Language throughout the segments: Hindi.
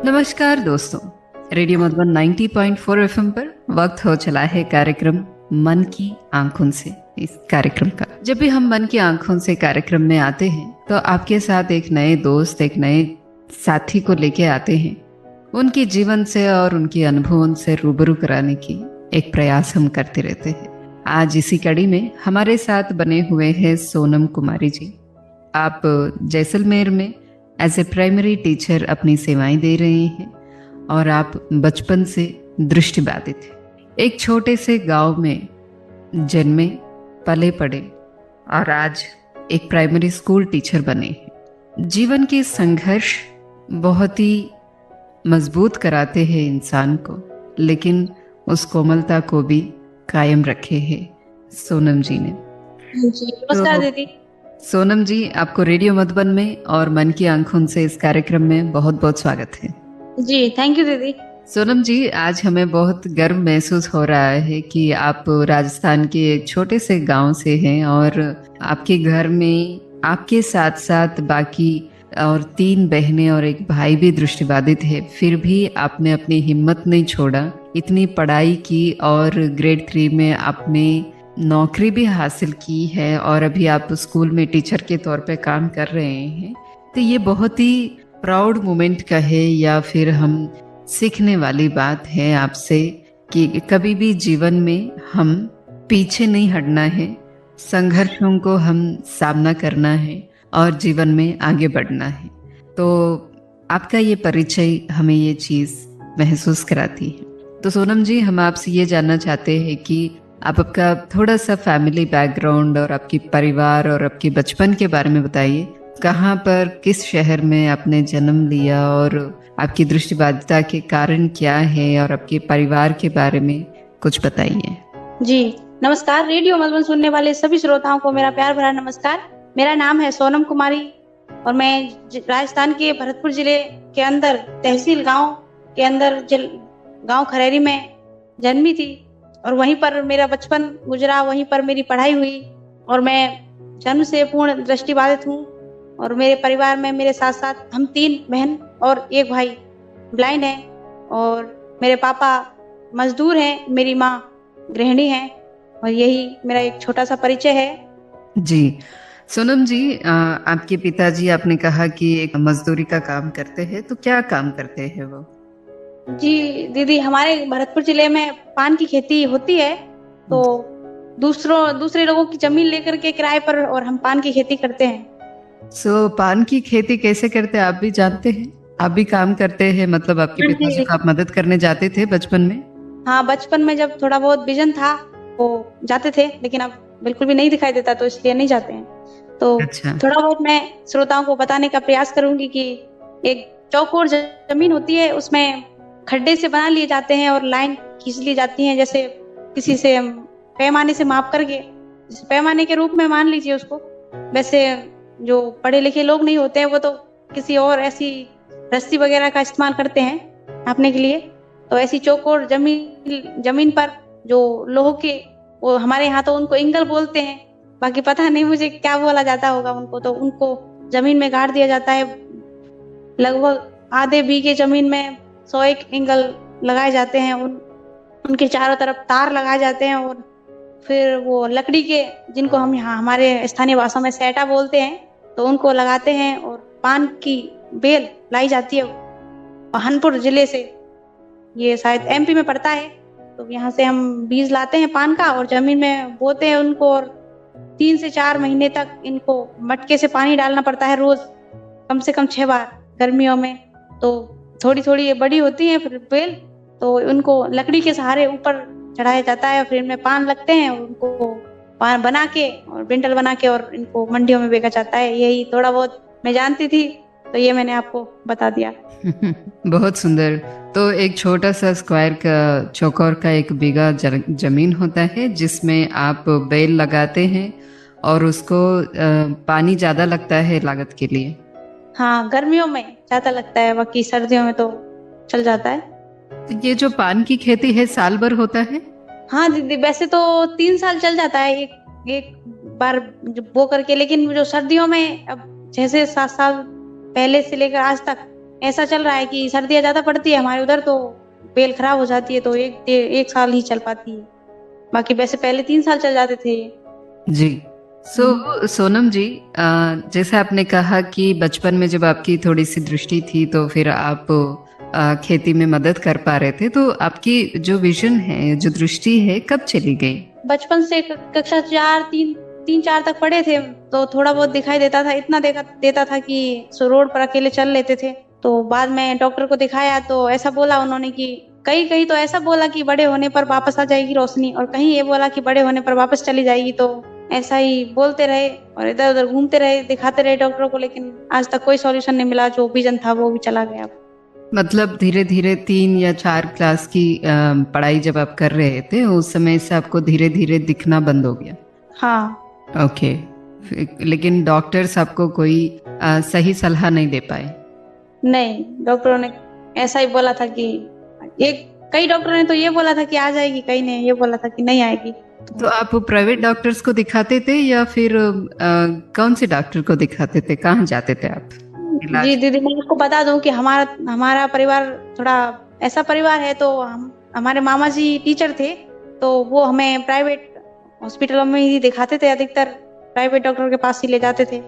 नमस्कार दोस्तों, रेडियो मधुबन 90.4 एफएम पर वक्त हो चला है कार्यक्रम मन की आंखों से। इस कार्यक्रम का जब भी हम मन की आंखों से कार्यक्रम में आते हैं तो आपके साथ एक नए दोस्त, एक नए साथी को लेके आते हैं। उनके जीवन से और उनके अनुभवों से रूबरू कराने की एक प्रयास हम करते रहते हैं। आज इसी कड़ी में हमारे साथ बने हुए हैं सोनम कुमारी जी। आप जैसलमेर में एज ए प्राइमरी टीचर अपनी सेवाएं दे रहे हैं और आप बचपन से दृष्टिबाधित हैं। एक छोटे से गांव में जन्मे, पले पड़े और आज एक प्राइमरी स्कूल टीचर बने हैं। जीवन के संघर्ष बहुत ही मजबूत कराते हैं इंसान को, लेकिन उस कोमलता को भी कायम रखे हैं सोनम जी ने। जी नमस्कार दीदी। सोनम जी, आपको रेडियो मधुबन में और मन की आंखों से इस कार्यक्रम में बहुत बहुत स्वागत है। जी थैंक यू दीदी। सोनम जी, आज हमें बहुत गर्व महसूस हो रहा है कि आप राजस्थान के एक छोटे से गांव से हैं और आपके घर में आपके साथ साथ बाकी और 3 बहनें और एक भाई भी दृष्टिबाधित है। फिर भी आपने अपनी हिम्मत नहीं छोड़ा, इतनी पढ़ाई की और ग्रेड 3 में आपने नौकरी भी हासिल की है और अभी आप स्कूल में टीचर के तौर पे काम कर रहे हैं। तो ये बहुत ही प्राउड मोमेंट का है या फिर हम सीखने वाली बात है आपसे कि कभी भी जीवन में हम पीछे नहीं हटना है, संघर्षों को हम सामना करना है और जीवन में आगे बढ़ना है। तो आपका ये परिचय हमें ये चीज़ महसूस कराती है। तो सोनम जी, हम आपसे ये जानना चाहते हैं कि आप आपका थोड़ा सा फैमिली बैकग्राउंड और आपकी परिवार और आपके बचपन के बारे में बताइए। कहाँ पर, किस शहर में आपने जन्म लिया और आपकी दृष्टिबाधिता के कारण क्या है और आपके परिवार के बारे में कुछ बताइए। जी नमस्कार। रेडियो मधुबन सुनने वाले सभी श्रोताओं को मेरा प्यार भरा नमस्कार। मेरा नाम है सोनम कुमारी और मैं राजस्थान के भरतपुर जिले के अंदर तहसील गांव के अंदर गांव खरेरी में जन्मी थी और वहीं पर मेरा बचपन गुजरा, वहीं पर मेरी पढ़ाई हुई और मैं जन्म से पूर्ण दृष्टिबाधित हूँ। और मेरे परिवार में मेरे साथ साथ हम 3 बहन और एक भाई ब्लाइंड हैं और मेरे पापा मजदूर हैं, मेरी माँ गृहिणी हैं और यही मेरा एक छोटा सा परिचय है। जी सोनम जी, आपके पिताजी आपने कहा कि एक मजदूरी का काम करते हैं, तो क्या काम करते हैं वो? जी दीदी, हमारे भरतपुर जिले में पान की खेती होती है, तो दूसरे लोगों की जमीन लेकर के किराए पर और हम पान की खेती करते हैं। पान की खेती कैसे करते हैं आप भी जानते हैं? आप भी काम करते हैं, मतलब आपके पिताजी को आप मदद करने जाते थे बचपन में? हाँ, बचपन में जब थोड़ा बहुत विजन था वो जाते थे, लेकिन अब बिल्कुल भी नहीं दिखाई देता तो इसलिए नहीं जाते हैं। तो अच्छा। थोड़ा बहुत मैं श्रोताओं को बताने का प्रयास करूंगी कि एक चौकोर जमीन होती है, उसमें खड्डे से बना लिए जाते हैं और लाइन खींच ली जाती है, जैसे किसी से पैमाने से माप करके, पैमाने के रूप में मान लीजिए उसको। वैसे जो पढ़े लिखे लोग नहीं होते हैं वो तो किसी और ऐसी रस्सी वगैरह का इस्तेमाल करते हैं नापने के लिए। तो ऐसी चौकोर जमीन पर जो लोह के, वो हमारे यहाँ तो उनको इंगल बोलते हैं, बाकी पता नहीं मुझे क्या बोला जाता होगा उनको। तो उनको जमीन में गाड़ दिया जाता है। लगभग आधे बीघे जमीन में 101 एंगल लगाए जाते हैं। उनके चारों तरफ तार लगाए जाते हैं और फिर वो लकड़ी के, जिनको हम यहाँ हमारे स्थानीय भाषा में सेटा बोलते हैं, तो उनको लगाते हैं और पान की बेल लाई जाती है हनपुर जिले से। ये शायद एमपी में पड़ता है। तो यहाँ से हम बीज लाते हैं पान का और जमीन में बोते हैं उनको और 3 से 4 महीने तक इनको मटके से पानी डालना पड़ता है रोज, कम से कम 6 बार गर्मियों में। तो थोड़ी थोड़ी ये बड़ी होती है फिर बेल, तो उनको लकड़ी के सहारे ऊपर चढ़ाया जाता है और फिर इनमें पान लगते हैं और उनको पान बना के और बिंडल बना के और इनको मंडियों में बेचा जाता है। यही थोड़ा बहुत मैं जानती थी, तो ये मैंने आपको बता दिया। बहुत सुंदर। तो एक छोटा सा स्क्वायर का, चौकोर का 1 बीघा जमीन होता है जिसमें आप बेल लगाते हैं और उसको पानी ज्यादा लगता है लागत के लिए? हाँ, गर्मियों में ज्यादा लगता है, बाकी सर्दियों में तो चल जाता है। तो ये जो पान की खेती है साल भर होता है? हाँ दीदी, वैसे तो 3 साल चल जाता है एक बार बो करके, लेकिन जो सर्दियों में अब 6 से 7 साल पहले से लेकर आज तक ऐसा चल रहा है कि सर्दियाँ ज्यादा पड़ती है हमारे उधर, तो बेल खराब हो जाती है, तो एक साल ही चल पाती है। बाकी वैसे पहले 3 साल चल जाते थे ये। जी। सोनम जी, जैसे आपने कहा कि बचपन में जब आपकी थोड़ी सी दृष्टि थी तो फिर आप खेती में मदद कर पा रहे थे, तो आपकी जो विजन है, जो दृष्टि है, कब चली गई? बचपन से कक्षा 3 4 तक पढ़े थे, तो थोड़ा बहुत दिखाई देता था, इतना देखा देता था कि रोड पर अकेले चल लेते थे। तो बाद में डॉक्टर को दिखाया तो ऐसा बोला उन्होंने कि कहीं कहीं तो ऐसा बोला कि बड़े होने पर वापस आ जाएगी रोशनी, और कहीं ये बोला कि बड़े होने पर वापस चली जाएगी। तो ऐसा ही बोलते रहे और इधर उधर घूमते रहे, दिखाते रहे डॉक्टरों को, लेकिन आज तक कोई सॉल्यूशन नहीं मिला। जो विजन था वो भी चला गया। मतलब धीरे धीरे 3 या 4 क्लास की पढ़ाई जब आप कर रहे थे, उस समय से आपको धीरे धीरे दिखना बंद हो गया? हाँ। ओके। लेकिन डॉक्टर्स आपको कोई सही सलाह नहीं दे पाए? नहीं, डॉक्टरों ने ऐसा ही बोला था कि कई डॉक्टरों ने तो ये बोला था कि आ जाएगी, कई ने ये बोला था कि नहीं आएगी। तो आप प्राइवेट डॉक्टर्स को दिखाते थे या फिर कौन से डॉक्टर को दिखाते थे? कहाँ जाते थे आप इलाज? जी दीदी, मैं आपको बता दूं कि हमारा परिवार थोड़ा ऐसा परिवार है, तो हमारे मामा जी टीचर थे, तो वो हमें प्राइवेट हॉस्पिटलों में ही दिखाते थे। अधिकतर प्राइवेट डॉक्टर के पास ही ले जाते थे,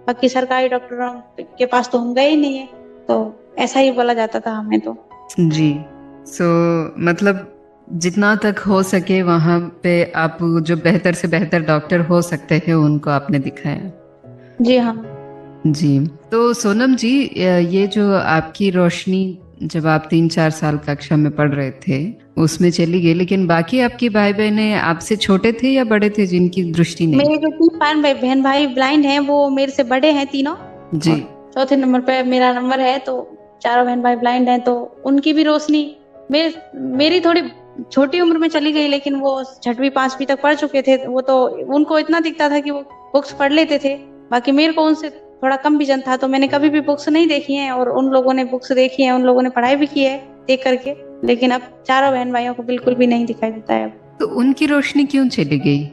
बाकी सरकारी डॉक्टरों के पास तो हम गए ही नहीं है। तो ऐसा ही बोला जाता था हमें तो। जी। मतलब जितना तक हो सके वहां पे आप जो बेहतर से बेहतर डॉक्टर हो सकते हैं उनको आपने दिखाया? जी हाँ। जी। तो सोनम जी, ये जो आपकी रोशनी जब आप 3 4 साल कक्षा में पढ़ रहे थे उसमें चली गई, लेकिन बाकी आपके भाई बहन आपसे छोटे थे या बड़े थे जिनकी दृष्टि नहीं? मेरे जो 3 बहन भाई ब्लाइंड हैं वो मेरे से बड़े हैं तीनों। जी। चौथे नंबर पे मेरा नंबर है, तो चारों बहन भाई ब्लाइंड हैं, तो उनकी भी रोशनी मेरी थोड़ी छोटी उम्र में चली गई, लेकिन वो 6वीं 5वीं तक पढ़ चुके थे। वो तो उनको इतना दिखता था कि वो बुक्स पढ़ लेते थे। बाकी मेरे को उनसे थोड़ा कम विजन था, तो मैंने कभी भी बुक्स नहीं देखी हैं, और उन लोगों ने बुक्स देखी है, उन लोगों ने पढ़ाई भी की है देख करके। लेकिन अब चारों बहन भाइयों को बिल्कुल भी नहीं दिखाई देता है अब। तो उनकी रोशनी क्यों चली गई?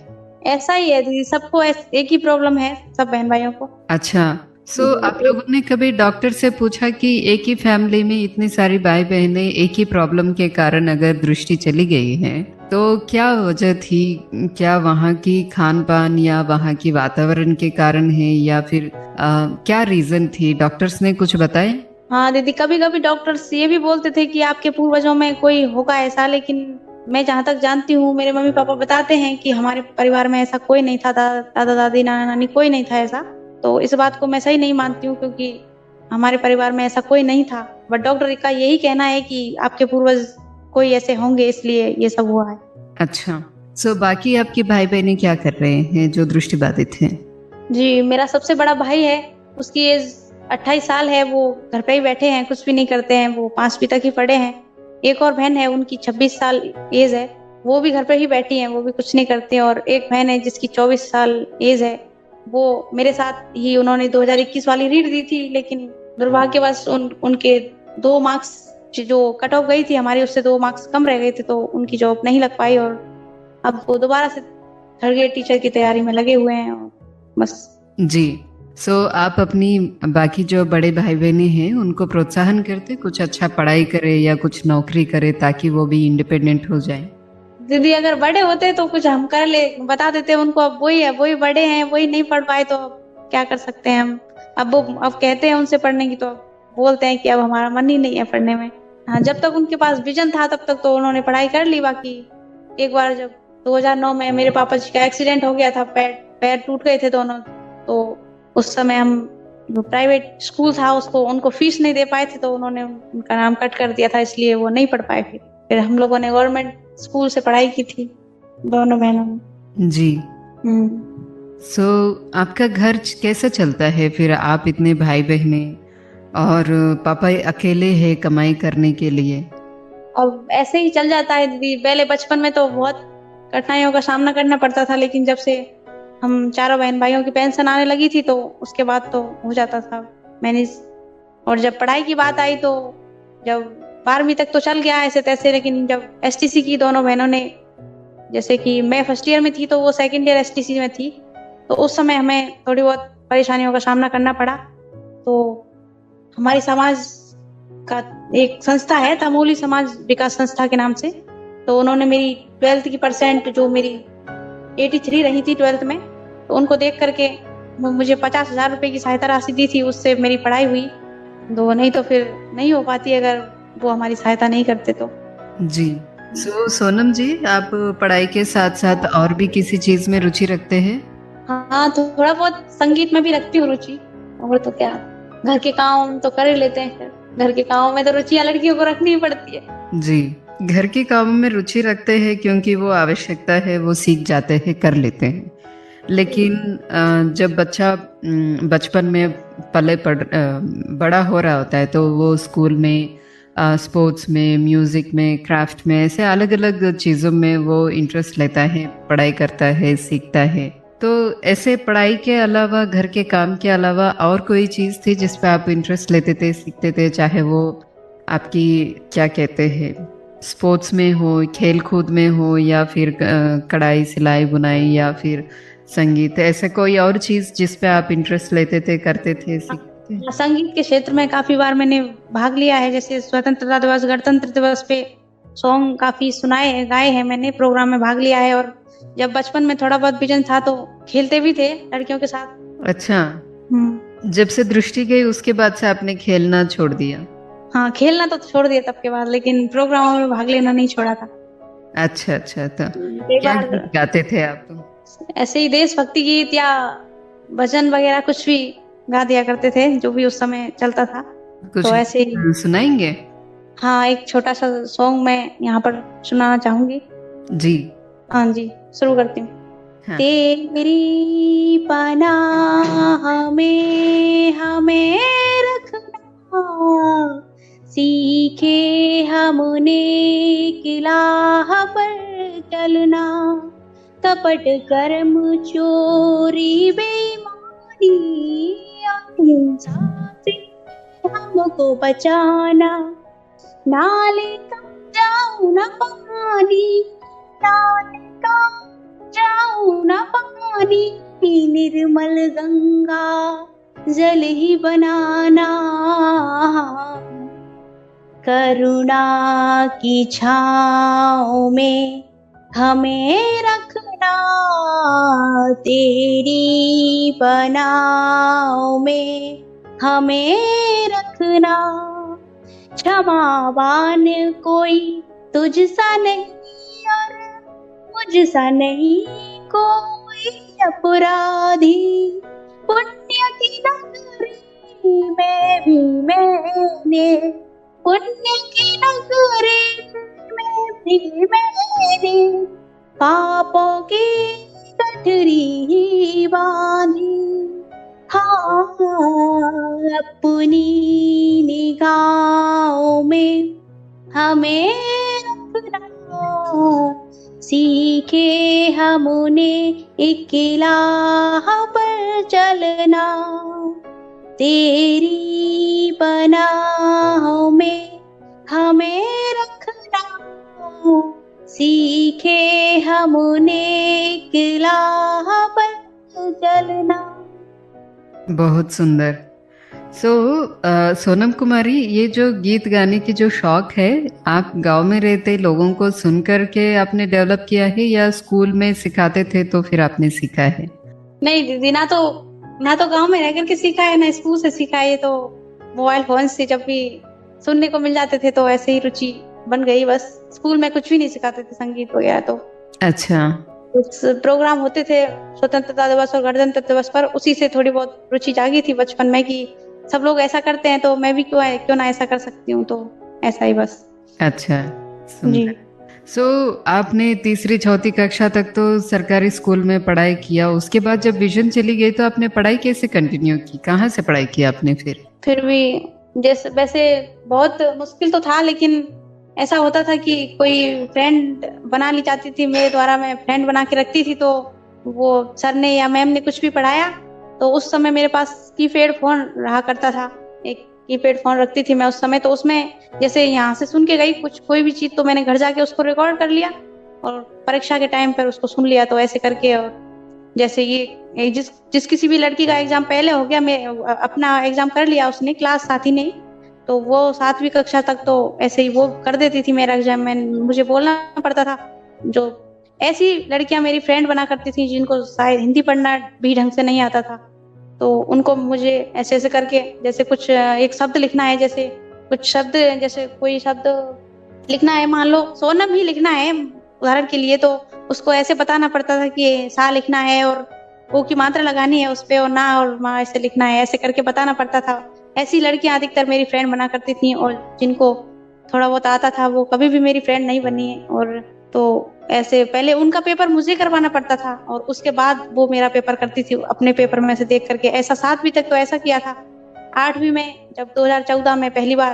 ऐसा ही है दीदी, सबको एक ही प्रॉब्लम है, सब बहन भाइयों को। अच्छा। आप लोगों ने कभी डॉक्टर से पूछा कि एक ही फैमिली में इतनी सारी भाई बहनें एक ही प्रॉब्लम के कारण अगर दृष्टि चली गई है तो क्या वजह थी? क्या वहाँ की खान पान या वहाँ की वातावरण के कारण है या फिर क्या रीजन थी? डॉक्टर्स ने कुछ बताया? हाँ दीदी, कभी कभी डॉक्टर्स ये भी बोलते थे कि आपके पूर्वजों में कोई होगा ऐसा, लेकिन मैं जहाँ तक जानती हूँ, मेरे मम्मी पापा बताते हैं कि हमारे परिवार में ऐसा कोई नहीं था, दादा दादी नाना नानी कोई नहीं था ऐसा। तो इस बात को मैं सही नहीं मानती हूँ, क्योंकि हमारे परिवार में ऐसा कोई नहीं था। बट डॉक्टर का यही कहना है कि आपके पूर्वज कोई ऐसे होंगे, इसलिए ये सब हुआ है। अच्छा। बाकी आपके भाई बहनें क्या कर रहे हैं जो दृष्टिबाधित हैं? जी, मेरा सबसे बड़ा भाई है, उसकी एज 28 साल है। वो घर पे ही बैठे हैं, कुछ भी नहीं करते हैं, वो 5वीं तक ही पढ़े हैं। एक और बहन है, उनकी 26 साल एज है, वो भी घर पे ही बैठी है, वो भी कुछ नहीं करते। और एक बहन है जिसकी 24 साल एज है, वो मेरे साथ ही उन्होंने 2021 वाली रीट दी थी, लेकिन दुर्भाग्यवश उनके 2 मार्क्स जो कट ऑफ गई थी हमारी, उससे 2 मार्क्स कम रह गए थे, तो उनकी जॉब नहीं लग पाई। और अब वो दोबारा से 3rd ग्रेड टीचर की तैयारी में लगे हुए हैं, और बस। जी। आप अपनी बाकी जो बड़े भाई बहनें हैं उनको प्रोत्साहन करते कुछ अच्छा पढ़ाई करे या कुछ नौकरी करे ताकि वो भी इंडिपेंडेंट हो जाए? दीदी, अगर बड़े होते तो कुछ हम कर ले बता देते उनको। अब वही है, वही बड़े हैं, वही नहीं पढ़ पाए, तो अब क्या कर सकते हैं हम। अब कहते हैं उनसे पढ़ने की, तो बोलते हैं कि अब हमारा मन ही नहीं है पढ़ने में। हाँ, जब तक उनके पास विजन था तब तक तो उन्होंने पढ़ाई कर ली। बाकी एक बार जब 2009 में मेरे पापा जी का एक्सीडेंट हो गया था, पैर टूट गए थे दोनों, तो उस समय हम जो प्राइवेट स्कूल था उसको उनको फीस नहीं दे पाए थे, तो उन्होंने उनका नाम कट कर दिया था, इसलिए वो नहीं पढ़ पाए। फिर हम लोगों ने गवर्नमेंट स्कूल से पढ़ाई की थी, दोनों बहनों ने। जी। आपका घर कैसा चलता है फिर? आप इतने भाई बहने और पापा अकेले हैं कमाई करने के लिए? अब ऐसे ही चल जाता है दीदी। पहले बचपन में तो बहुत कठिनाइयों का सामना करना पड़ता था, लेकिन जब से हम चारों बहन भाइयों की पेंशन आने लगी थी, तो उसके बाद तो हो जाता था मैनेज। और जब पढ़ाई की बात आई, तो जब 12वीं तक तो चल गया ऐसे तैसे, लेकिन जब एसटीसी की दोनों बहनों ने, जैसे कि मैं फर्स्ट ईयर में थी तो वो सेकंड ईयर एसटीसी में थी, तो उस समय हमें थोड़ी बहुत परेशानियों का सामना करना पड़ा। तो हमारी समाज का एक संस्था है, तमोली समाज विकास संस्था के नाम से। तो उन्होंने मेरी 12th की परसेंट जो मेरी 83 रही थी 12th में, तो उनको देख करके मुझे 50,000 रुपए की सहायता राशि दी थी, उससे मेरी पढ़ाई हुई। तो नहीं तो फिर नहीं हो पाती अगर वो हमारी सहायता नहीं करते तो। जी। सोनम जी, आप पढ़ाई के साथ साथ और भी किसी चीज में रुचि रखते हैं? हाँ, तो थोड़ा बहुत संगीत में भी रखती हूँ रुचि, और तो क्या, घर के काम तो कर ही लेते हैं। फिर घर के काम में तो रुचियां लड़कियों को रखनी ही पड़ती है। जी, घर के कामों में रुचि रखते हैं क्योंकि वो आवश्यकता है, वो सीख जाते हैं, कर लेते हैं। लेकिन जब बच्चा बचपन में बड़ा हो रहा होता है तो वो स्कूल में, स्पोर्ट्स में, म्यूजिक में, क्राफ्ट में, ऐसे अलग अलग चीज़ों में वो इंटरेस्ट लेता है, पढ़ाई करता है, सीखता है। तो ऐसे पढ़ाई के अलावा, घर के काम के अलावा और कोई चीज़ थी जिस पे आप इंटरेस्ट लेते थे, सीखते थे, चाहे वो आपकी क्या कहते हैं, स्पोर्ट्स में हो, खेल कूद में हो, या फिर कढ़ाई सिलाई बुनाई, या फिर संगीत, ऐसे कोई और चीज जिस पे आप इंटरेस्ट लेते थे, करते थे, सीखते थे? संगीत के क्षेत्र में काफी बार मैंने भाग लिया है, जैसे स्वतंत्रता दिवस, गणतंत्र दिवस पे सॉन्ग काफी सुनाए गाए हैं मैंने, प्रोग्राम में भाग लिया है। और जब बचपन में थोड़ा बहुत विजन था तो खेलते भी थे लड़कियों के साथ। अच्छा। जब से दृष्टि गई उसके बाद से आपने खेलना छोड़ दिया? हाँ, खेलना तो छोड़ दिया तब के बाद, लेकिन प्रोग्रामों में भाग लेना नहीं छोड़ा था। अच्छा अच्छा। तो कई क्या बार गीत गाते थे आप? ऐसे ही देशभक्ति गीत या भजन वगैरह कुछ भी गा दिया करते थे, जो भी उस समय चलता था। कुछ तो ऐसे ही सुनाएंगे? हाँ, एक छोटा सा सॉन्ग मैं यहाँ पर सुनाना चाहूंगी। जी। हाँ जी, शुरू करती हूँ। हाँ। तेरी पनाह में हमें रखना, सीखे हमने किला पर चलना, कपट कर्म चोरी बेईमानी अहिंसा से हमको बचाना, नाले का जाऊं ना पानी, नाले का जाऊं ना पानी, निर्मल गंगा जल ही बनाना, करुणा की छाँव में हमें रखना, तेरी पनाह में हमें रखना, क्षमावान कोई तुझसा नहीं और मुझसा नहीं कोई अपराधी, पुण्य की नगरी में भी मैंने, पुण्य की नगरी में भी मैंने पापों की गठरी ही बांधी, हाँ अपनी निगाहों में हमें रखना, सीखे हमने इकला पर चलना, तेरी पनाह में हमें रखना, सीखे हमने इकला पर चलना। बहुत सुंदर। सोनम कुमारी, ये जो गीत गाने की जो शौक है, आप गांव में रहते लोगों को सुन करके आपने डेवलप किया है, या स्कूल में सिखाते थे तो फिर आपने सीखा है? नहीं दीदी, ना तो गांव में रह करके सीखा है, ना स्कूल से सीखा है। ये तो मोबाइल फोन से जब भी सुनने को मिल जाते थे तो ऐसे ही रुचि बन गई बस। स्कूल में कुछ भी नहीं सिखाते थे संगीत वगैरह। तो अच्छा। कुछ प्रोग्राम होते थे स्वतंत्रता दिवस और गणतंत्र दिवस पर, उसी से थोड़ी बहुत रुचि जागी थी बचपन में कि सब लोग ऐसा करते हैं तो मैं भी क्यों ना ऐसा कर सकती हूँ, तो ऐसा ही बस। अच्छा, जी। आपने तीसरी चौथी कक्षा तक तो सरकारी स्कूल में पढ़ाई किया, उसके बाद जब विजन चली गई तो आपने पढ़ाई कैसे कंटिन्यू की? कहाँ से पढ़ाई की आपने फिर भी जैसे वैसे बहुत मुश्किल तो था, लेकिन ऐसा होता था कि कोई फ्रेंड बना ली जाती थी मेरे द्वारा, मैं फ्रेंड बना के रखती थी। तो वो सर ने या मैम ने कुछ भी पढ़ाया तो उस समय मेरे पास कीपैड फोन रहा करता था, एक कीपैड फोन रखती थी मैं उस समय। तो उसमें जैसे यहाँ से सुन के गई कोई भी चीज, तो मैंने घर जाके उसको रिकॉर्ड कर लिया और परीक्षा के टाइम पर उसको सुन लिया। तो ऐसे करके, और जैसे ये जिस किसी भी लड़की का एग्जाम पहले हो गया, मैं अपना एग्जाम कर लिया उसने, क्लास साथी ने, तो वो 7वीं कक्षा तक तो ऐसे ही वो कर देती थी मेरा एग्जाम, मैं मुझे बोलना पड़ता था। जो ऐसी लड़कियां मेरी फ्रेंड बना करती थी जिनको शायद हिंदी पढ़ना भी ढंग से नहीं आता था, तो उनको मुझे ऐसे ऐसे करके, जैसे कुछ एक शब्द लिखना है, जैसे कुछ शब्द, जैसे कोई शब्द लिखना है, मान लो सोनम ही लिखना है उदाहरण के लिए, तो उसको ऐसे बताना पड़ता था कि सा लिखना है और ओ की मात्रा लगानी है उस पे, और ना और माँ ऐसे लिखना है, ऐसे करके बताना पड़ता था। ऐसी लड़कियां अधिकतर मेरी फ्रेंड बना करती थी, और जिनको थोड़ा बहुत आता था वो कभी भी मेरी फ्रेंड नहीं बनी है। और तो ऐसे पहले उनका पेपर मुझे करवाना पड़ता था और उसके बाद वो मेरा पेपर करती थी अपने पेपर में से देख करके। ऐसा 7वीं तक तो ऐसा किया था। 8वीं में जब 2014 में पहली बार,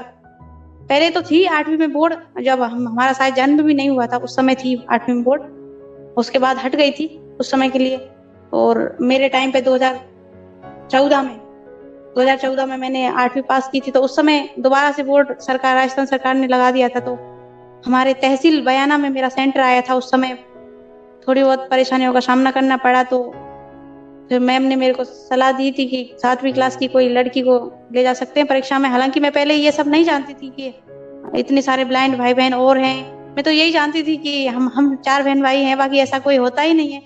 पहले तो थी 8वीं में बोर्ड, जब हमारा शायद जन्म भी नहीं हुआ था उस समय थी 8वीं में बोर्ड, उसके बाद हट गई थी उस समय के लिए। और मेरे टाइम पे 2014 में मैंने 8वीं पास की थी, तो उस समय दोबारा से बोर्ड सरकार, राजस्थान सरकार ने लगा दिया था। तो हमारे तहसील बयाना में मेरा सेंटर आया था, उस समय थोड़ी बहुत परेशानियों का सामना करना पड़ा। तो फिर मैम ने मेरे को सलाह दी थी कि 7वीं क्लास की कोई लड़की को ले जा सकते हैं परीक्षा में। हालांकि मैं पहले ये सब नहीं जानती थी कि इतने सारे ब्लाइंड भाई बहन और हैं, मैं तो यही जानती थी कि हम 4 बहन भाई हैं, बाकी ऐसा कोई होता ही नहीं है।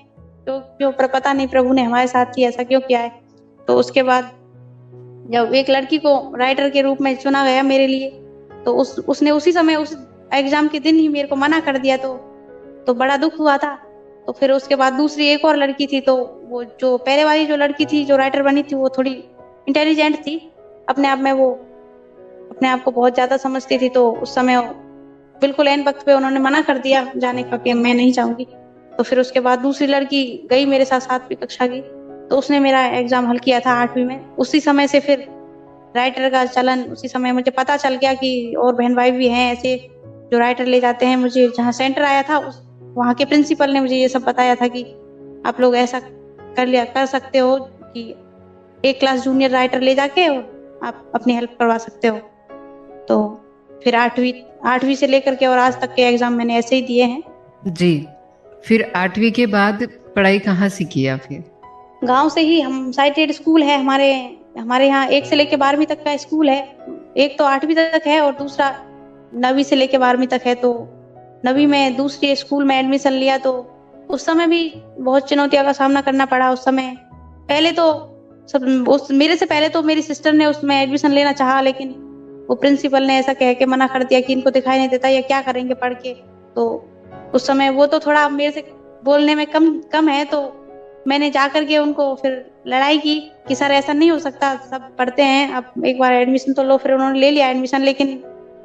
तो क्यों पता नहीं प्रभु ने हमारे साथ ही ऐसा क्यों किया है। तो उसके बाद जब एक लड़की को राइटर के रूप में चुना गया मेरे लिए, तो उसने उसी समय उस एग्जाम के दिन ही मेरे को मना कर दिया, तो बड़ा दुख हुआ था। तो फिर उसके बाद दूसरी एक और लड़की थी, तो वो जो पहले वाली जो लड़की थी जो राइटर बनी थी वो थोड़ी इंटेलिजेंट थी, अपने आप में वो अपने आप को बहुत ज्यादा समझती थी। तो उस समय बिल्कुल एन वक्त पे उन्होंने मना कर दिया जाने का कि मैं नहीं जाऊंगी। तो फिर उसके बाद दूसरी लड़की गई मेरे साथ 7वीं कक्षा की, तो उसने मेरा एग्जाम हल किया था 8वीं में। उसी समय से फिर राइटर का चलन, उसी समय मुझे पता चल गया कि और बहन भाई भी हैं ऐसे जो राइटर ले जाते हैं। मुझे जहाँ सेंटर आया था वहाँ के प्रिंसिपल ने मुझे ये सब बताया था कि आप लोग ऐसा कर सकते हो कि एक क्लास जूनियर राइटर ले जाके और आप अपनी हेल्प करवा सकते हो। तो फिर 8वीं से लेकर के और आज तक के एग्जाम मैंने ऐसे ही दिए हैं। जी, फिर 8वीं के बाद पढ़ाई कहाँ से किया फिर? गांव से ही, हम साइटेड स्कूल है हमारे यहाँ 1 से लेकर 12वीं तक का स्कूल है। एक तो 8वीं तक है और दूसरा 9वीं से लेकर 12वीं तक है। तो 9वीं में दूसरे स्कूल में एडमिशन लिया, तो उस समय भी बहुत चुनौतियों का सामना करना पड़ा। उस समय पहले तो मेरे से पहले तो मेरी सिस्टर ने उसमें एडमिशन लेना चाहा, लेकिन वो प्रिंसिपल ने ऐसा कह के मना कर दिया कि इनको दिखाई नहीं देता, ये क्या करेंगे पढ़ के। तो उस समय वो तो थोड़ा मेरे से बोलने में कम है, तो मैंने जाकर के उनको फिर लड़ाई की कि सर ऐसा नहीं हो सकता, सब पढ़ते हैं, अब एक बार एडमिशन तो लो। फिर उन्होंने ले लिया एडमिशन, लेकिन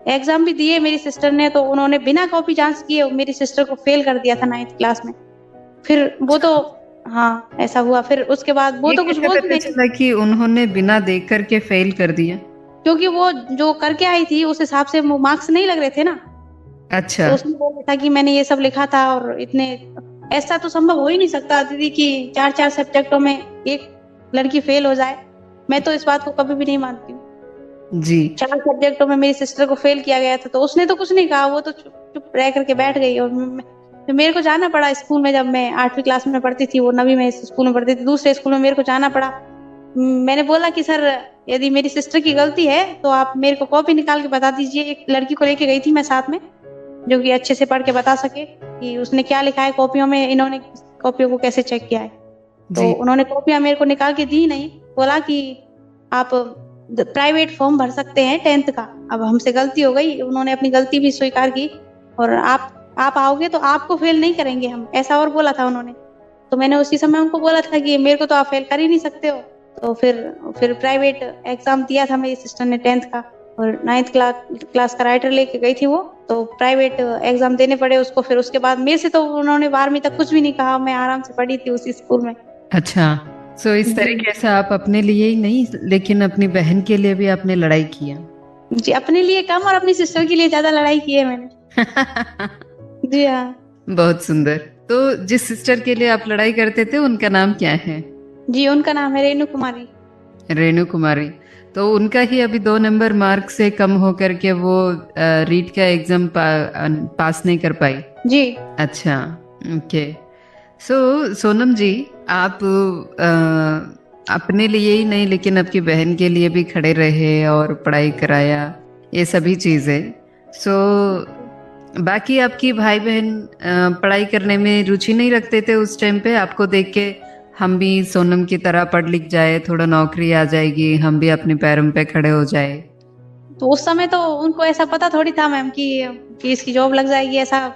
एग्जाम भी दिए मेरी सिस्टर ने, तो उन्होंने बिना कॉपी जांच किए मेरी सिस्टर को फेल कर दिया था 9th क्लास में। फिर वो तो हाँ ऐसा हुआ। फिर उसके बाद वो तो कुछ कैसे बोलती पता नहीं, चला कि उन्होंने बिना देख करके फेल कर दिया? क्योंकि वो जो करके आई थी उस हिसाब से वो मार्क्स नहीं लग रहे थे ना। अच्छा। तो उसने बोला था कि मैंने ये सब लिखा था, और इतने ऐसा तो संभव हो ही नहीं सकता दीदी कि 4 सब्जेक्टों में एक लड़की फेल हो जाए। मैं तो इस बात को कभी भी नहीं मानती हूँ। जी। 4 सब्जेक्टों में मेरी सिस्टर को फेल किया गया था, तो उसने तो कुछ नहीं कहा, वो तो चुप रह करके बैठ गई। और फिर मेरे को जाना पड़ा स्कूल में, जब मैं 8वीं क्लास में पढ़ती थी, वो 9वीं में स्कूल में पढ़ती थी, दूसरे स्कूल में मेरे को जाना पड़ा। मैंने बोला कि सर यदि मेरी सिस्टर की गलती है तो आप मेरे को कॉपी निकाल के बता दीजिए। एक लड़की को लेके गई थी मैं साथ में, जो कि अच्छे से पढ़ के बता सके कि उसने क्या लिखा है कॉपियों में, इन्होंने कॉपियों को कैसे चेक किया है। तो उन्होंने कॉपियां मेरे को निकाल के दी नहीं, बोला कि आप प्राइवेट फॉर्म भर सकते हैं 10th का। अब हमसे गलती हो गई, उन्होंने अपनी गलती भी स्वीकार की, और आप आओगे तो आपको फेल नहीं करेंगे हम, ऐसा और बोला था उन्होंने। तो मैंने उसी समय उनको बोला था कि मेरे को तो आप फेल कर ही नहीं सकते हो। तो फिर प्राइवेट एग्जाम दिया था मेरी सिस्टर ने 10th का, और 9th क्लास का राइटर लेके गई थी वो। तो प्राइवेट एग्जाम देने पड़े उसको। फिर उसके बाद मेरे से तो उन्होंने 12वीं तक कुछ भी नहीं कहा, मैं आराम से पढ़ी थी उसी स्कूल में। अच्छा, सो इस तरीके से आप अपने लिए ही नहीं लेकिन अपनी बहन के लिए भी आपने लड़ाई किया? जी, अपने लिए कम और अपनी सिस्टर के लिए ज्यादा लड़ाई की है मैंने। जी हाँ। बहुत सुंदर। तो जिस सिस्टर के लिए आप लड़ाई करते थे उनका नाम क्या है? जी, उनका नाम है रेणु कुमारी। रेणु कुमारी। तो उनका ही अभी 2 नंबर मार्क से कम होकर के वो रीट का एग्जाम पास नहीं कर पाई। जी। अच्छा, ओके। सो सोनम जी, आप अपने लिए ही नहीं लेकिन आपकी बहन के लिए भी खड़े रहे और पढ़ाई कराया, ये सभी चीज़ें। सो बाकी आपकी भाई बहन पढ़ाई करने में रुचि नहीं रखते थे उस टाइम पे? आपको देख के हम भी सोनम की तरह पढ़ लिख जाए, थोड़ा नौकरी आ जाएगी, हम भी अपने पैरों पे खड़े हो जाए। तो उस समय तो उनको ऐसा पता थोड़ी था मैम कि इसकी जॉब लग जाएगी, ऐसा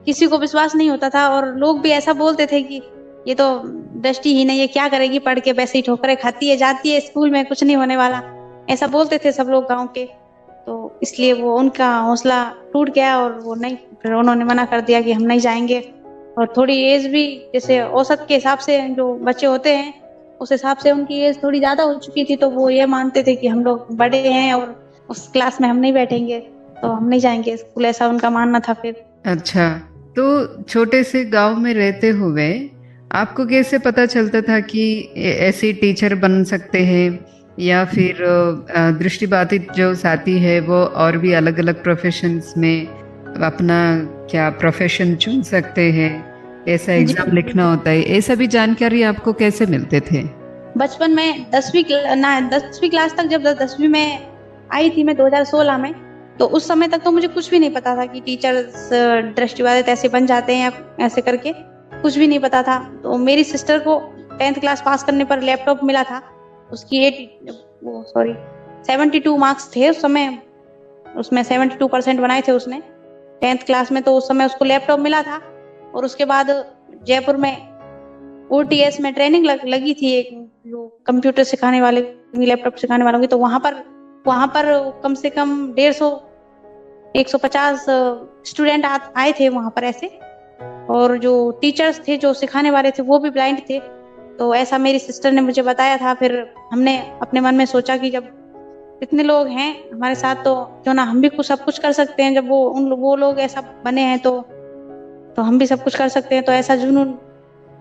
किसी को विश्वास नहीं होता था। और लोग भी ऐसा बोलते थे कि ये तो दृष्टिहीन है, ये क्या करेगी पढ़ के, वैसे ही ठोकरें खाती है, जाती है स्कूल में, कुछ नहीं होने वाला, ऐसा बोलते थे सब लोग गांव के। तो इसलिए वो उनका हौसला टूट गया और वो नहीं, फिर उन्होंने मना कर दिया कि हम नहीं जाएंगे। और थोड़ी एज भी, जैसे औसत के हिसाब से जो बच्चे होते हैं उस हिसाब से उनकी एज थोड़ी ज्यादा हो चुकी थी, तो वो ये मानते थे कि हम लोग बड़े हैं और उस क्लास में हम नहीं बैठेंगे, तो हम नहीं जाएंगे स्कूल, ऐसा उनका मानना था फिर। अच्छा, तो छोटे से गांव में रहते हुए आपको कैसे पता चलता था कि ऐसे टीचर बन सकते हैं, या फिर दृष्टिबाधित जो साथी है वो और भी अलग अलग प्रोफेशंस में अपना क्या प्रोफेशन चुन सकते हैं, ऐसा जी, एग्जाम लिखना होता है, ये सभी जानकारी आपको कैसे मिलते थे? बचपन में 10वीं क्लास तक, जब 10वीं में आई थी मैं 2016 में, तो उस समय तक तो मुझे कुछ भी नहीं पता था कि टीचर्स दृष्टिबाधित ऐसे बन जाते हैं या ऐसे करके, कुछ भी नहीं पता था। तो मेरी सिस्टर को 10th क्लास पास करने पर लैपटॉप मिला था, उसकी 72 मार्क्स थे उस समय, उसमें 72% बनाए थे उसने 10th क्लास में, तो उस समय उसको लैपटॉप मिला था। और उसके बाद जयपुर में OTS में ट्रेनिंग लगी थी, एक जो कंप्यूटर सिखाने वाले, लैपटॉप सिखाने वालों की, तो वहां पर कम से कम 150 स्टूडेंट आए थे वहां पर ऐसे। और जो टीचर्स थे जो सिखाने वाले थे वो भी ब्लाइंड थे। तो ऐसा मेरी सिस्टर ने मुझे बताया था। फिर हमने अपने मन में सोचा कि जब इतने लोग हैं हमारे साथ, तो क्यों ना हम भी कुछ सब कुछ कर सकते हैं, जब वो लोग ऐसा बने हैं तो हम भी सब कुछ कर सकते हैं। तो ऐसा जुनून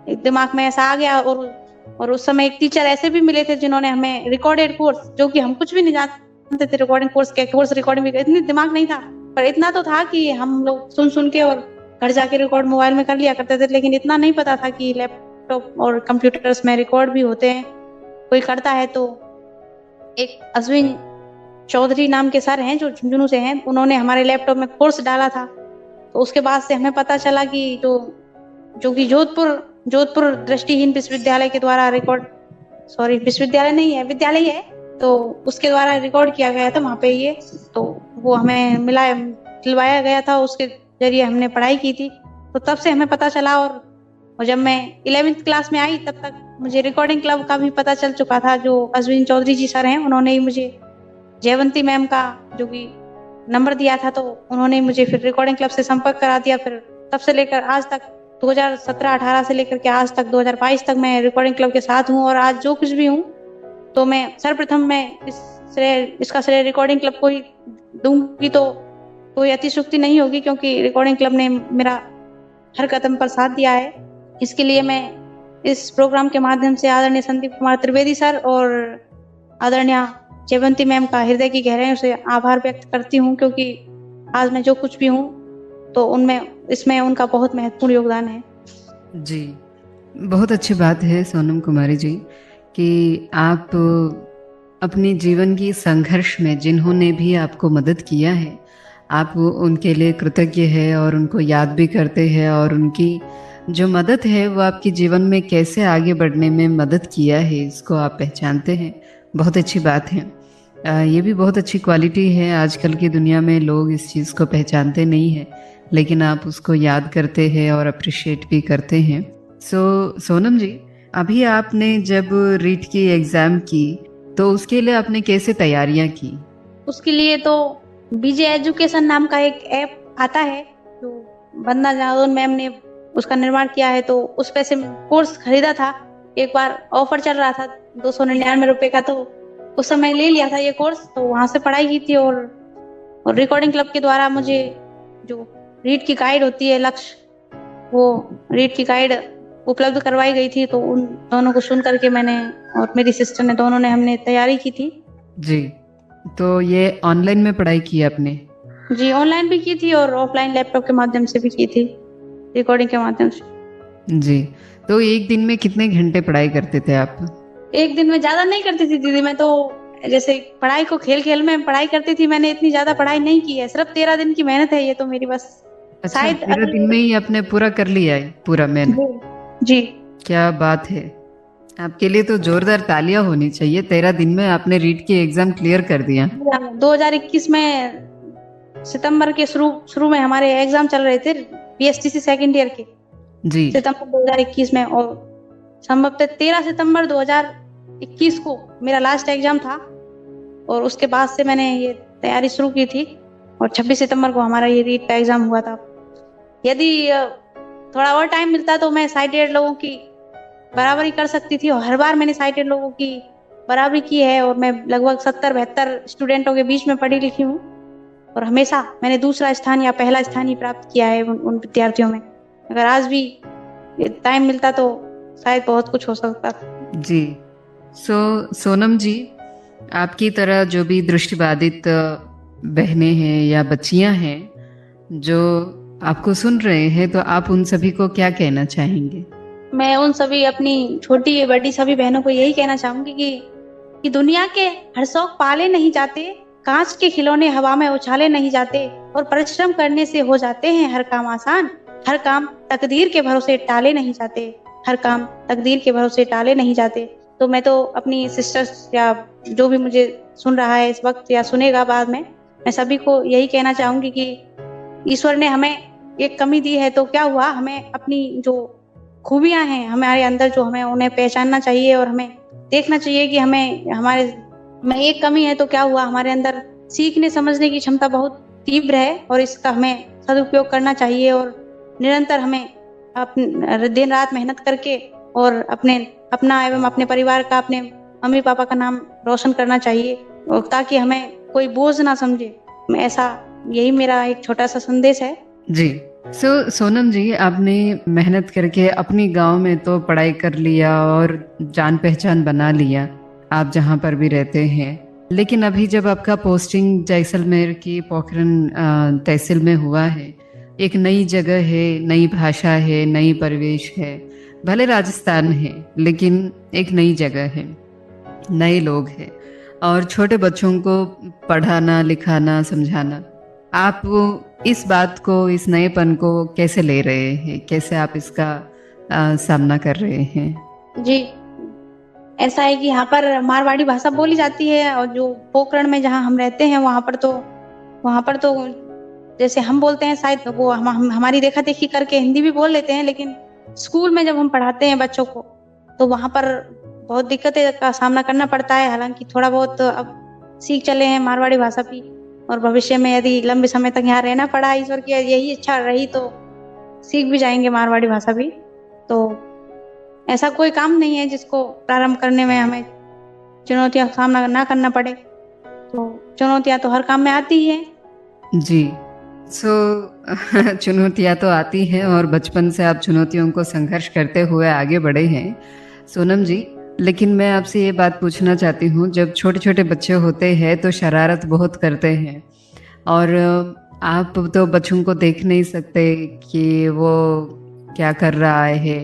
एक दिमाग में ऐसा आ गया। और उस समय एक टीचर ऐसे भी मिले थे जिन्होंने हमें रिकॉर्डेड कोर्स, जो कि हम कुछ भी नहीं जानते थे रिकॉर्डिंग कोर्स रिकॉर्डिंग भी, इतनी दिमाग नहीं था, पर इतना तो था कि हम लोग सुन सुन के और घर जाके रिकॉर्ड मोबाइल में कर लिया करते थे। लेकिन इतना नहीं पता था कि लैपटॉप और कंप्यूटर्स में रिकॉर्ड भी होते हैं, कोई करता है। तो एक अश्विन चौधरी नाम के सर हैं जो झुंझुनू से हैं, उन्होंने हमारे लैपटॉप में कोर्स डाला था। तो उसके बाद से हमें पता चला कि जो कि जोधपुर दृष्टिहीन विश्वविद्यालय के द्वारा विश्वविद्यालय नहीं है, विद्यालय है, तो उसके द्वारा रिकॉर्ड किया गया था वहां पे ये। तो वो हमें दिलवाया गया था, उसके जरिए हमने पढ़ाई की थी। तो तब से हमें पता चला। और जब मैं 11th क्लास में आई तब तक मुझे रिकॉर्डिंग क्लब का भी पता चल चुका था। जो अश्विन चौधरी जी सर हैं उन्होंने ही मुझे जयवंती मैम का जो कि नंबर दिया था, तो उन्होंने मुझे फिर रिकॉर्डिंग क्लब से संपर्क करा दिया। फिर तब से लेकर आज तक 2017-18 से लेकर के आज तक 2022 तक मैं रिकॉर्डिंग क्लब के साथ हूँ। और आज जो कुछ भी हूँ तो मैं सर्वप्रथम मैं इसका श्रेय रिकॉर्डिंग क्लब को ही दूंगी, तो कोई अतिशुक्ति नहीं होगी, क्योंकि रिकॉर्डिंग क्लब ने मेरा हर कदम पर साथ दिया है। इसके लिए मैं इस प्रोग्राम के माध्यम से आदरणीय संदीप कुमार त्रिवेदी सर और आदरणीय जयवंती मैम का हृदय की गहराइयों से आभार व्यक्त करती हूँ, क्योंकि आज मैं जो कुछ भी हूँ तो इसमें उनका बहुत महत्वपूर्ण योगदान है। जी, बहुत अच्छी बात है सोनम कुमारी जी कि आप अपने जीवन की संघर्ष में जिन्होंने भी आपको मदद किया है, आप उनके लिए कृतज्ञ है और उनको याद भी करते हैं, और उनकी जो मदद है वो आपके जीवन में कैसे आगे बढ़ने में मदद किया है इसको आप पहचानते हैं। बहुत अच्छी बात है। ये भी बहुत अच्छी क्वालिटी है। आजकल की दुनिया में लोग इस चीज़ को पहचानते नहीं हैं, लेकिन आप उसको याद करते हैं और अप्रिशिएट भी करते हैं। सोनम जी, अभी आपने जब रीट की एग्ज़ाम की तो उसके लिए आपने कैसे तैयारियां की? उसके लिए तो बीजे एजुकेशन नाम का एक ऐप आता है जो वंदना जादौन मैम ने उसका निर्माण किया है, तो उस पे से कोर्स खरीदा था। एक बार ऑफर चल रहा था 299 रुपए का, तो उस समय ले लिया था ये कोर्स। तो वहां से पढ़ाई की थी। और रिकॉर्डिंग क्लब के द्वारा मुझे जो रीड की गाइड होती है लक्ष्य, वो रीड की गाइड उपलब्ध करवाई गई थी। तो उन दोनों को सुन करके मैंने और मेरी सिस्टर ने, दोनों ने हमने तैयारी की थी। जी, तो ये ऑनलाइन में पढ़ाई की आपने? जी, ऑनलाइन भी की थी और ऑफलाइन लैपटॉप के माध्यम से भी की थी, रिकॉर्डिंग के माध्यम से। जी, तो एक दिन में कितने घंटे पढ़ाई करते थे आप? एक दिन में ज्यादा नहीं करती थी दीदी, मैं तो जैसे पढ़ाई को खेल खेल में पढ़ाई करती थी, मैंने इतनी ज्यादा पढ़ाई नहीं की है, सिर्फ 13 दिन की मेहनत है ये तो मेरी बस। अच्छा, शायद 13 दिन में ही आपने पूरा कर लिया है पूरा मेहनत? जी क्या बात है, आपके लिए तो जोरदार तालियां होनी चाहिए। 13 दिन में आपने रीट की एग्जाम क्लियर कर दिया। 2021 में सितंबर के शुरू में हमारे एग्जाम चल रहे थे बीएसटीसी सेकंड ईयर के, जी सितंबर 2021 में, और संभवतः 13 सितंबर 2021 को मेरा लास्ट एग्जाम था, और उसके बाद से मैंने ये तैयारी शुरू की थी, और 26 सितंबर को हमारा ये रीट का एग्जाम हुआ था। यदि थोड़ा और टाइम मिलता तो मैं साइटेड लोगों की बराबरी कर सकती थी, और हर बार मैंने साइटेड लोगों की बराबरी की है, और मैं लगभग 70-72 स्टूडेंटों के बीच में पढ़ी लिखी हूँ, और हमेशा मैंने दूसरा स्थान या पहला स्थान ही प्राप्त किया है उन विद्यार्थियों में। अगर आज भी टाइम मिलता तो शायद बहुत कुछ हो सकता था। जी। सोनम जी, आपकी तरह जो भी दृष्टिबाधित बहनें हैं या बच्चियां हैं जो आपको सुन रहे हैं, तो आप उन सभी को क्या कहना चाहेंगे? मैं उन सभी अपनी छोटी बड़ी सभी बहनों को यही कहना चाहूंगी कि दुनिया के हर शौक पाले नहीं जाते, कांच के खिलौने हवा में उछाले नहीं जाते, और परिश्रम करने से हो जाते हैं हर काम आसान। हर काम तकदीर के भरोसे टाले नहीं जाते, हर काम तकदीर के भरोसे टाले नहीं जाते। तो मैं तो अपनी सिस्टर्स या जो भी मुझे सुन रहा है इस वक्त या सुनेगा बाद में, मैं सभी को यही कहना चाहूंगी कि ईश्वर ने हमें एक कमी दी है तो क्या हुआ, हमें अपनी जो खूबियां हैं हमारे अंदर जो हमें उन्हें पहचानना चाहिए, और हमें देखना चाहिए कि हमारे में एक कमी है तो क्या हुआ, हमारे अंदर सीखने समझने की क्षमता बहुत तीव्र है, और इसका हमें सदुपयोग करना चाहिए, और निरंतर हमें दिन रात मेहनत करके और अपना एवं अपने परिवार का, अपने मम्मी पापा का नाम रोशन करना चाहिए, और ताकि हमें कोई बोझ ना समझे। ऐसा यही मेरा एक छोटा सा संदेश है। जी। सोनम जी, आपने मेहनत करके अपनी गांव में तो पढ़ाई कर लिया और जान पहचान बना लिया, आप जहां पर भी रहते हैं, लेकिन अभी जब आपका पोस्टिंग जैसलमेर की पोखरन तहसील में हुआ है, एक नई जगह है, नई भाषा है, नई परिवेश है, भले राजस्थान है लेकिन एक नई जगह है, नए लोग हैं, और छोटे बच्चों को पढ़ाना लिखाना समझाना, आप इस बात को, इस नएपन को कैसे ले रहे हैं? कैसे आप इसका सामना कर रहे हैं? जी, ऐसा है कि यहाँ पर मारवाड़ी भाषा बोली जाती है, और जो पोखरण में जहाँ हम रहते हैं वहाँ पर तो जैसे हम बोलते हैं शायद वो हमारी देखा देखी करके हिंदी भी बोल लेते हैं, लेकिन स्कूल में जब हम पढ़ाते हैं बच्चों को तो वहाँ पर बहुत दिक्कतें का सामना करना पड़ता है। हालांकि थोड़ा बहुत अब सीख चले हैं मारवाड़ी भाषा भी, और भविष्य में यदि लंबे समय तक यहाँ रहना पड़ा, ईश्वर की यही इच्छा रही, तो सीख भी जाएंगे मारवाड़ी भाषा भी। तो ऐसा कोई काम नहीं है जिसको प्रारंभ करने में हमें चुनौतियां का सामना ना करना पड़े, तो चुनौतियां तो हर काम में आती ही हैं। जी। चुनौतियां तो आती हैं, और बचपन से आप चुनौतियों को संघर्ष करते हुए आगे बढ़े हैं सोनम जी। लेकिन मैं आपसे ये बात पूछना चाहती हूँ, जब छोटे छोटे बच्चे होते हैं तो शरारत बहुत करते हैं, और आप तो बच्चों को देख नहीं सकते कि वो क्या कर रहा है,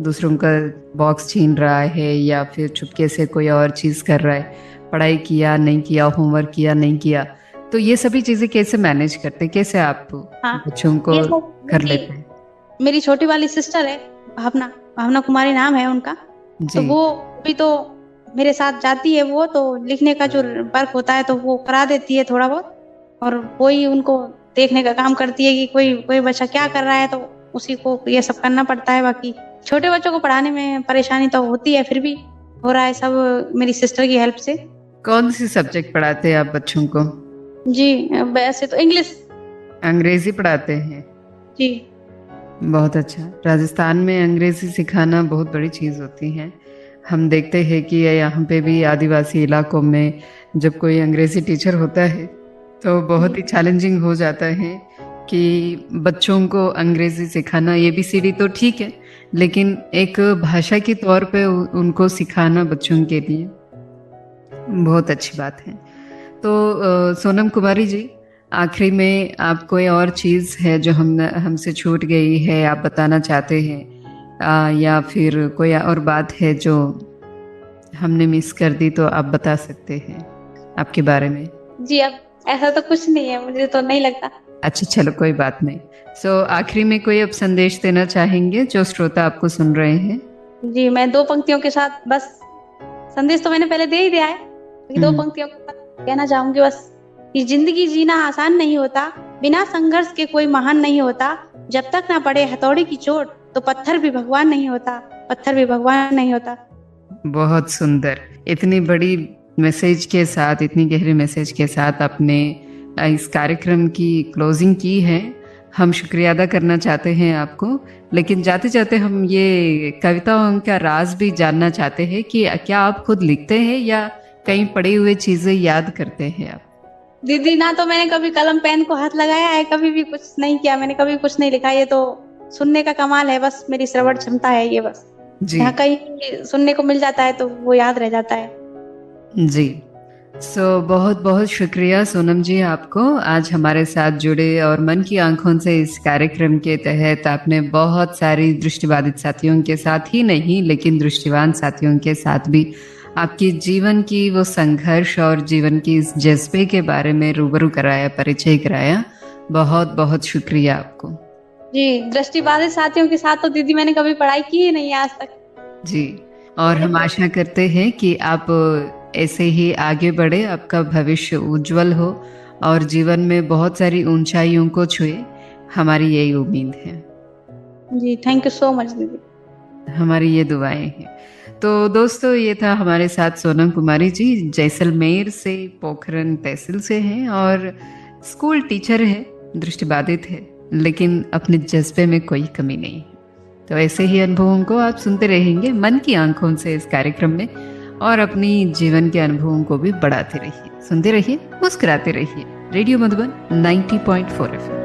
दूसरों का बॉक्स छीन रहा है या फिर चुपके से कोई और चीज़ कर रहा है, पढ़ाई किया नहीं किया, होमवर्क किया नहीं किया, तो ये सभी चीज़ें कैसे मैनेज करते, कैसे आप बच्चों को कर लेते हैं? मेरी छोटी वाली सिस्टर है भावना कुमारी नाम है उनका, तो वो भी तो मेरे साथ जाती है, वो तो लिखने का जो वर्क होता है तो वो करा देती है थोड़ा बहुत, और वही उनको देखने का काम करती है कि कोई बच्चा क्या कर रहा है तो उसी को ये सब करना पड़ता है। बाकी छोटे बच्चों को पढ़ाने में परेशानी तो होती है, फिर भी हो रहा है सब मेरी सिस्टर की हेल्प से। कौन सी सब्जेक्ट पढ़ाते हैं आप बच्चों को? जी, वैसे तो इंग्लिश, अंग्रेजी पढ़ाते हैं। जी, बहुत अच्छा। राजस्थान में अंग्रेजी सिखाना बहुत बड़ी चीज़ होती है। हम देखते हैं कि यहाँ पे भी आदिवासी इलाकों में जब कोई अंग्रेजी टीचर होता है तो बहुत ही चैलेंजिंग हो जाता है कि बच्चों को अंग्रेजी सिखाना। ABCD तो ठीक है, लेकिन एक भाषा के तौर पे उनको सिखाना बच्चों के लिए बहुत अच्छी बात है। तो सोनम कुमारी जी, आखिरी में आप कोई और चीज़ है जो हमसे छूट गई है, आप बताना चाहते हैं, या फिर कोई और बात है जो हमने मिस कर दी तो आप बता सकते हैं? आपके बारे में? जी, अब ऐसा तो कुछ नहीं है, मुझे तो नहीं लगता। अच्छा, चलो कोई बात नहीं। आखिरी में कोई अब संदेश देना चाहेंगे जो श्रोता आपको सुन रहे हैं? जी, मैं 2 पंक्तियों के साथ बस, संदेश तो मैंने पहले दे ही दिया है, लेकिन 2 पंक्तियों के साथ कहना चाहूंगी बस कि जिंदगी जीना आसान नहीं होता, बिना संघर्ष के कोई महान नहीं होता, जब तक ना पड़े हथौड़े की चोट तो पत्थर भी भगवान नहीं होता, पत्थर भी भगवान नहीं होता। बहुत सुंदर। इतनी बड़ी मैसेज के साथ, इतनी गहरी मैसेज के साथ आपने इस कार्यक्रम की क्लोजिंग की है। हम शुक्रिया अदा करना चाहते हैं आपको, लेकिन जाते जाते हम ये कविताओं का राज भी जानना चाहते हैं कि क्या आप खुद लिखते हैं या कहीं पड़ी हुई चीजें याद करते हैं आप? दीदी, ना तो मैंने कभी कलम पेन को हाथ लगाया है, कभी भी कुछ नहीं किया, मैंने कभी कुछ नहीं लिखा। ये तो सुनने का कमाल है, बस मेरी श्रवण क्षमता है ये बस। जी यहाँ कहीं सुनने को मिल जाता है तो वो याद रह जाता है। जी। बहुत बहुत शुक्रिया सोनम जी आपको आज हमारे साथ जुड़े, और मन की आंखों से इस कार्यक्रम के तहत आपने बहुत सारी दृष्टिबाधित साथियों के साथ ही नहीं, लेकिन दृष्टिवान साथियों के साथ भी आपकी जीवन की वो संघर्ष और जीवन की इस जज्बे के बारे में रूबरू कराया, परिचय कराया। बहुत बहुत शुक्रिया आपको। जी, दृष्टिबाधित साथियों के साथ तो दीदी मैंने कभी पढ़ाई की ही नहीं आज तक। जी, और हम आशा करते हैं कि आप ऐसे ही आगे बढ़े, आपका भविष्य उज्जवल हो और जीवन में बहुत सारी ऊंचाइयों को छुए, हमारी यही उम्मीद है। जी, थैंक यू सो मच दीदी। हमारी ये दुआएं हैं। तो दोस्तों, ये था हमारे साथ सोनम कुमारी जी, जैसलमेर से, पोखरन तहसील से हैं और स्कूल टीचर है, दृष्टिबाधित है, लेकिन अपने जज्बे में कोई कमी नहीं है। तो ऐसे ही अनुभवों को आप सुनते रहेंगे मन की आंखों से इस कार्यक्रम में, और अपनी जीवन के अनुभवों को भी बढ़ाते रहिए, सुनते रहिए, मुस्कुराते रहिए। Radio Madhuban 90.4 FM।